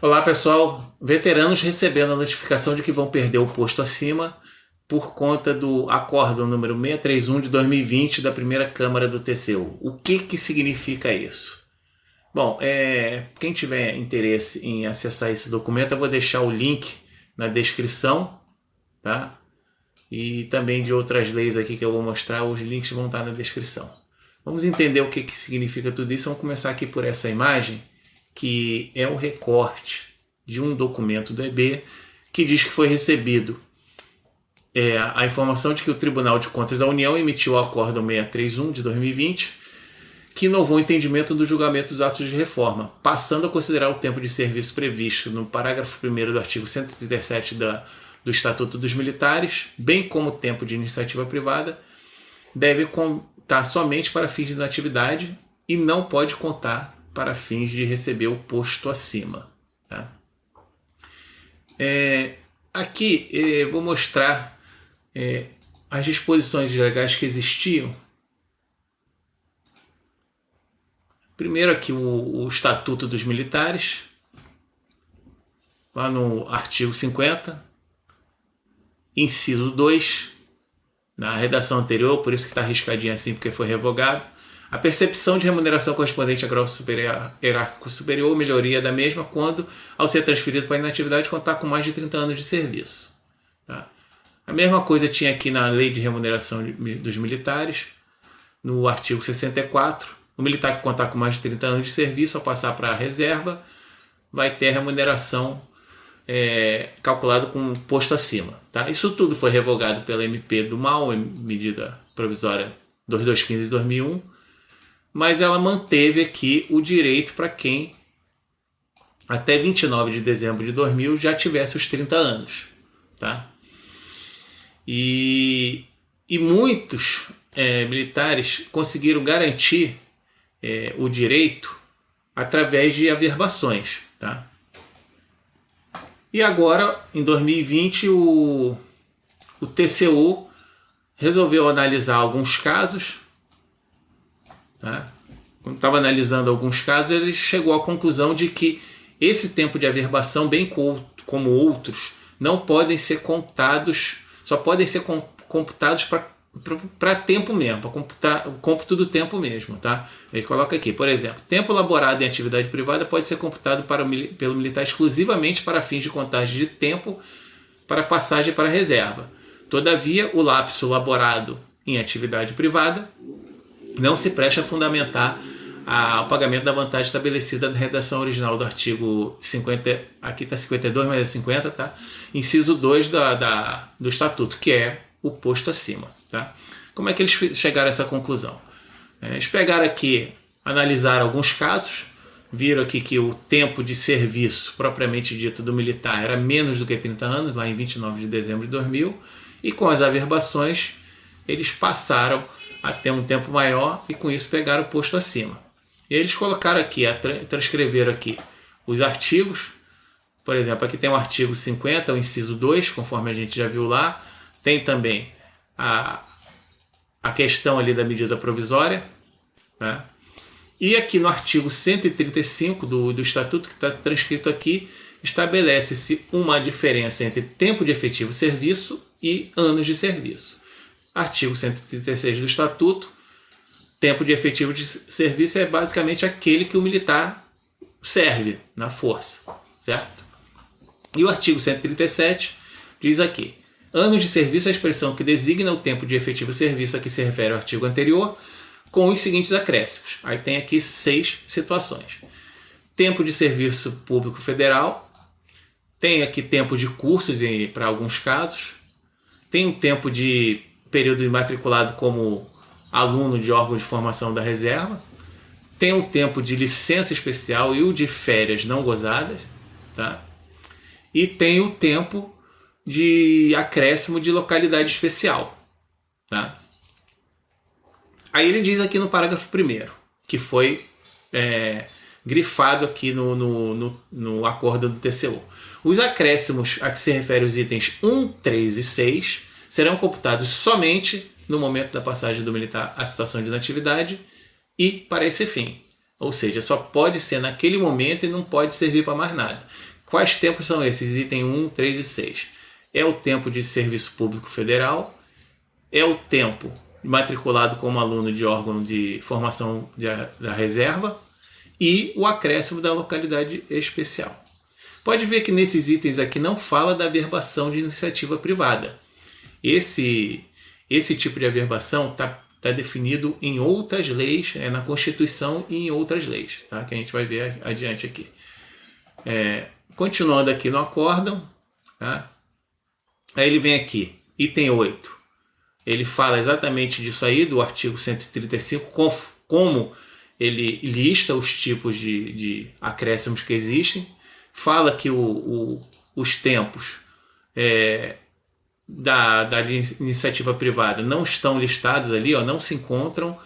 Olá pessoal, veteranos recebendo a notificação de que vão perder o posto acima por conta do acórdão número 631 de 2020 da primeira Câmara do TCU. O que significa isso? Bom, quem tiver interesse em acessar esse documento, eu vou deixar o link na descrição, tá? E também de outras leis aqui que eu vou mostrar, os links vão estar na descrição. Vamos entender o que significa tudo isso. Vamos começar aqui por essa imagem, que é o recorte de um documento do EB que diz que foi recebido a informação de que o Tribunal de Contas da União emitiu o Acórdão 631 de 2020, que inovou o entendimento do julgamento dos atos de reforma, passando a considerar o tempo de serviço previsto no parágrafo 1º do artigo 137 do Estatuto dos Militares, bem como o tempo de iniciativa privada, deve contar somente para fins de inatividade e não pode contar para fins de receber o posto acima. Tá? Aqui vou mostrar as disposições legais que existiam. Primeiro aqui o Estatuto dos Militares, lá no artigo 50, inciso 2, na redação anterior, por isso que está riscadinho assim, porque foi revogado. A percepção de remuneração correspondente a grau hierárquico superior ou melhoria da mesma quando, ao ser transferido para a inatividade, contar com mais de 30 anos de serviço. Tá? A mesma coisa tinha aqui na Lei de Remuneração dos Militares, no artigo 64. O militar que contar com mais de 30 anos de serviço, ao passar para a reserva, vai ter a remuneração calculada com posto acima. Tá? Isso tudo foi revogado pela MP do MAU, medida provisória 2215 de 2001, mas ela manteve aqui o direito para quem até 29 de dezembro de 2000 já tivesse os 30 anos. Tá? E muitos militares conseguiram garantir o direito através de averbações. Tá? E agora, em 2020, o TCU resolveu analisar alguns casos. Tá? Quando estava analisando alguns casos, ele chegou à conclusão de que esse tempo de averbação, bem como outros, não podem ser contados, só podem ser computados para tempo mesmo, para computar o cômputo do tempo mesmo. Tá? Ele coloca aqui, por exemplo, tempo laborado em atividade privada pode ser computado pelo militar exclusivamente para fins de contagem de tempo para passagem para reserva. Todavia, o lapso laborado em atividade privada não se presta a fundamentar o pagamento da vantagem estabelecida na redação original do artigo 50, aqui está 52, mas é 50, tá? Inciso 2 do Estatuto, que é o posto acima. Tá? Como é que eles chegaram a essa conclusão? Eles pegaram aqui, analisaram alguns casos, viram aqui que o tempo de serviço propriamente dito do militar era menos do que 30 anos, lá em 29 de dezembro de 2000, e com as averbações eles passaram a ter um tempo maior e com isso pegaram o posto acima. E eles colocaram aqui, transcreveram aqui os artigos. Por exemplo, aqui tem o artigo 50, o inciso 2, conforme a gente já viu lá. Tem também a questão ali da medida provisória. Tá? E aqui no artigo 135 do Estatuto, que está transcrito aqui, estabelece-se uma diferença entre tempo de efetivo serviço e anos de serviço. Artigo 136 do Estatuto, tempo de efetivo de serviço é basicamente aquele que o militar serve na força, certo? E o artigo 137 diz aqui, anos de serviço é a expressão que designa o tempo de efetivo serviço a que se refere ao artigo anterior, com os seguintes acréscimos. Aí tem aqui 6 situações. Tempo de serviço público federal, tem aqui tempo de cursos para alguns casos, tem um tempo de período imatriculado como aluno de órgão de formação da reserva, tem o tempo de licença especial e o de férias não gozadas, tá? E tem o tempo de acréscimo de localidade especial. Tá? Aí ele diz aqui no parágrafo 1º, que foi grifado aqui no acordo do TCU. Os acréscimos a que se refere os itens 1, 3 e 6 serão computados somente no momento da passagem do militar à situação de inatividade e para esse fim. Ou seja, só pode ser naquele momento e não pode servir para mais nada. Quais tempos são esses? Item 1, 3 e 6. É o tempo de serviço público federal, é o tempo matriculado como aluno de órgão de formação da reserva e o acréscimo da localidade especial. Pode ver que nesses itens aqui não fala da averbação de iniciativa privada. Esse tipo de averbação está definido em outras leis, na Constituição e em outras leis, tá? Que a gente vai ver adiante aqui. Continuando aqui no acórdão, tá? Aí ele vem aqui, item 8. Ele fala exatamente disso aí, do artigo 135, como ele lista os tipos de acréscimos que existem. Fala que os tempos da iniciativa privada não estão listados ali, não se encontram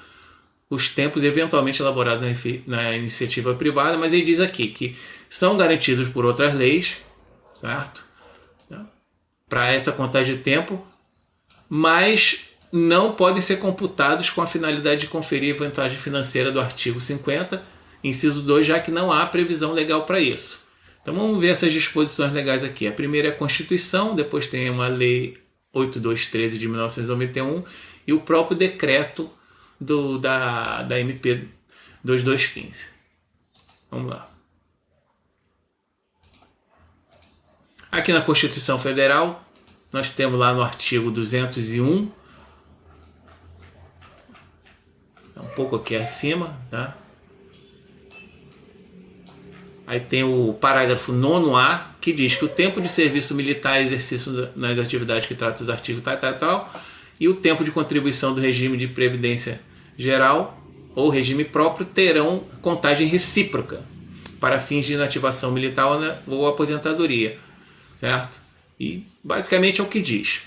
os tempos eventualmente elaborados na iniciativa privada, mas ele diz aqui que são garantidos por outras leis, certo? Para essa contagem de tempo, mas não podem ser computados com a finalidade de conferir vantagem financeira do artigo 50, inciso 2, já que não há previsão legal para isso. Então vamos ver essas disposições legais aqui. A primeira é a Constituição, depois tem uma Lei 8213 de 1991 e o próprio decreto da MP 2215. Vamos lá. Aqui na Constituição Federal, nós temos lá no artigo 201, um pouco aqui acima, tá? Aí tem o parágrafo 9º, que diz que o tempo de serviço militar é exercício nas atividades que tratam os artigos tal, e o tempo de contribuição do regime de previdência geral ou regime próprio terão contagem recíproca para fins de inativação militar ou aposentadoria, certo? E basicamente é o que diz.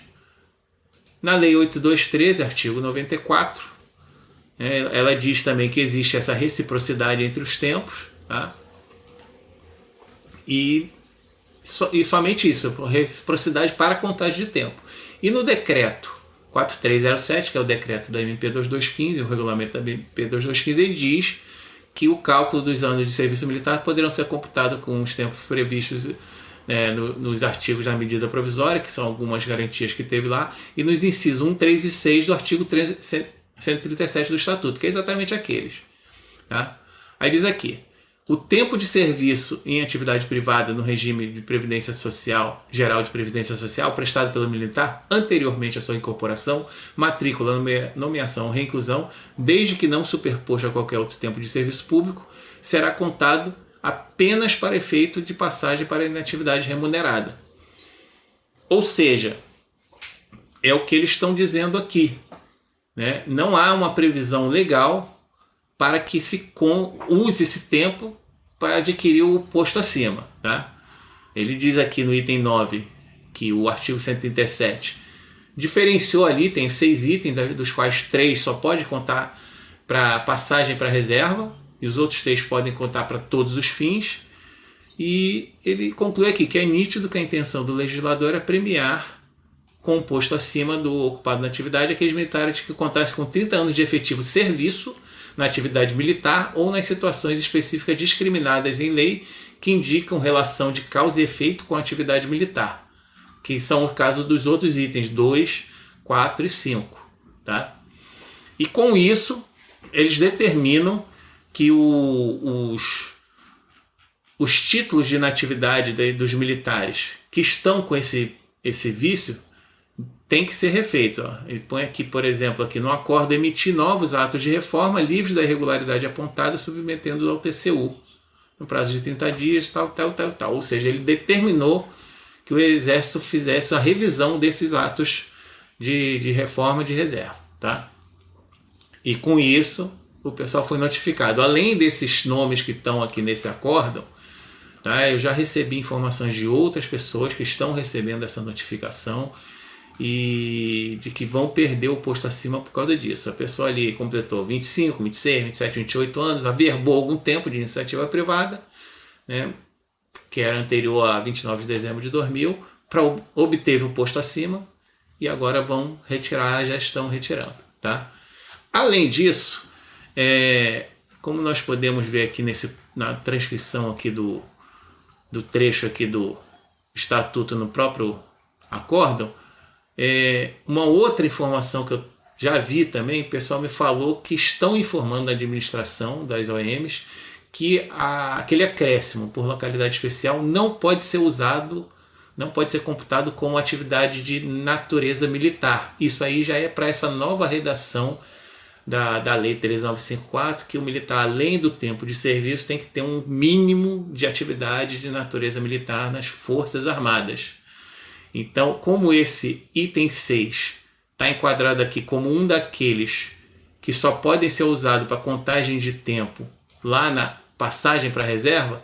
Na Lei 8213, artigo 94, ela diz também que existe essa reciprocidade entre os tempos, tá? E somente isso, reciprocidade para a contagem de tempo. E no decreto 4307, que é o decreto da MP 2215, o regulamento da MP 2215, ele diz que o cálculo dos anos de serviço militar poderão ser computados com os tempos previstos nos artigos da medida provisória, que são algumas garantias que teve lá, e nos incisos 1, 3 e 6 do artigo 137 do Estatuto, que é exatamente aqueles. Tá? Aí diz aqui: o tempo de serviço em atividade privada no regime de previdência social, geral de previdência social, prestado pelo militar anteriormente à sua incorporação, matrícula, nomeação ou reinclusão, desde que não superposto a qualquer outro tempo de serviço público, será contado apenas para efeito de passagem para inatividade remunerada. Ou seja, é o que eles estão dizendo aqui, né? Não há uma previsão legal para que se use esse tempo para adquirir o posto acima, tá? Ele diz aqui no item 9 que o artigo 137 diferenciou ali, tem 6 itens, dos quais 3 só pode contar para passagem para reserva, e os outros 3 podem contar para todos os fins. E ele conclui aqui que é nítido que a intenção do legislador é premiar com o posto acima do ocupado na atividade aqueles militares que contassem com 30 anos de efetivo serviço na atividade militar ou nas situações específicas discriminadas em lei que indicam relação de causa e efeito com a atividade militar, que são o caso dos outros itens 2, 4 e 5. Tá? E com isso, eles determinam que os títulos de inatividade dos militares que estão com esse vício tem que ser refeitos. Ele põe aqui, por exemplo, aqui no acordo, emitir novos atos de reforma livres da irregularidade apontada, submetendo ao TCU no prazo de 30 dias, tal. Ou seja, ele determinou que o Exército fizesse a revisão desses atos de reforma de reserva. Tá? E com isso, o pessoal foi notificado. Além desses nomes que estão aqui nesse acórdão, tá? Eu já recebi informações de outras pessoas que estão recebendo essa notificação e de que vão perder o posto acima por causa disso. A pessoa ali completou 25, 26, 27, 28 anos, averbou algum tempo de iniciativa privada, né, que era anterior a 29 de dezembro de 2000, obteve o posto acima e agora vão retirar, já estão retirando. Tá? Além disso, como nós podemos ver aqui na transcrição aqui do trecho aqui do estatuto no próprio acórdão, uma outra informação que eu já vi também, o pessoal me falou que estão informando na administração das OMs que aquele acréscimo por localidade especial não pode ser usado, não pode ser computado como atividade de natureza militar. Isso aí já é para essa nova redação da Lei 13954, que o militar, além do tempo de serviço, tem que ter um mínimo de atividade de natureza militar nas Forças Armadas. Então, como esse item 6 está enquadrado aqui como um daqueles que só podem ser usados para contagem de tempo lá na passagem para a reserva,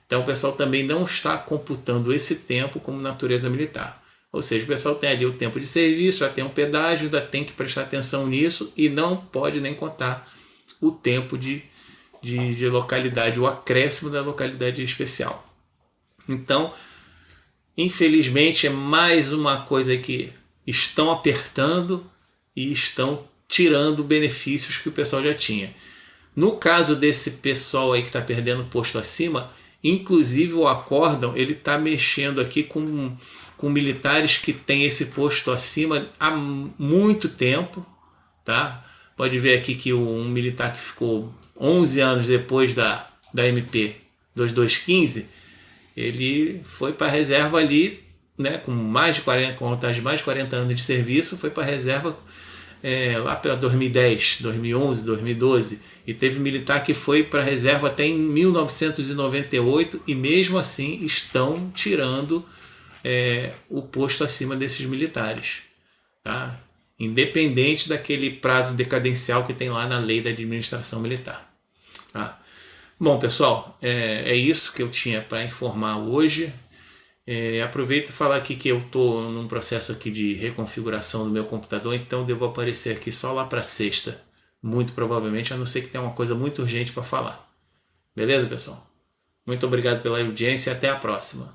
então o pessoal também não está computando esse tempo como natureza militar. Ou seja, o pessoal tem ali o tempo de serviço, já tem um pedágio, ainda tem que prestar atenção nisso e não pode nem contar o tempo de localidade, o acréscimo da localidade especial. Então, infelizmente, é mais uma coisa que estão apertando e estão tirando benefícios que o pessoal já tinha. No caso desse pessoal aí que está perdendo posto acima, inclusive o acórdão, ele está mexendo aqui com militares que têm esse posto acima há muito tempo, tá? Pode ver aqui que um militar que ficou 11 anos depois da MP 2215, ele foi para a reserva ali, né, com vantagem de mais de 40 anos de serviço, foi para a reserva lá para 2010, 2011, 2012, e teve militar que foi para a reserva até em 1998 e mesmo assim estão tirando o posto acima desses militares, tá? Independente daquele prazo decadencial que tem lá na lei da administração militar, tá? Bom, pessoal, é isso que eu tinha para informar hoje. Aproveito e falar aqui que eu estou num processo aqui de reconfiguração do meu computador, então devo aparecer aqui só lá para sexta, muito provavelmente, a não ser que tenha uma coisa muito urgente para falar. Beleza, pessoal? Muito obrigado pela audiência e até a próxima.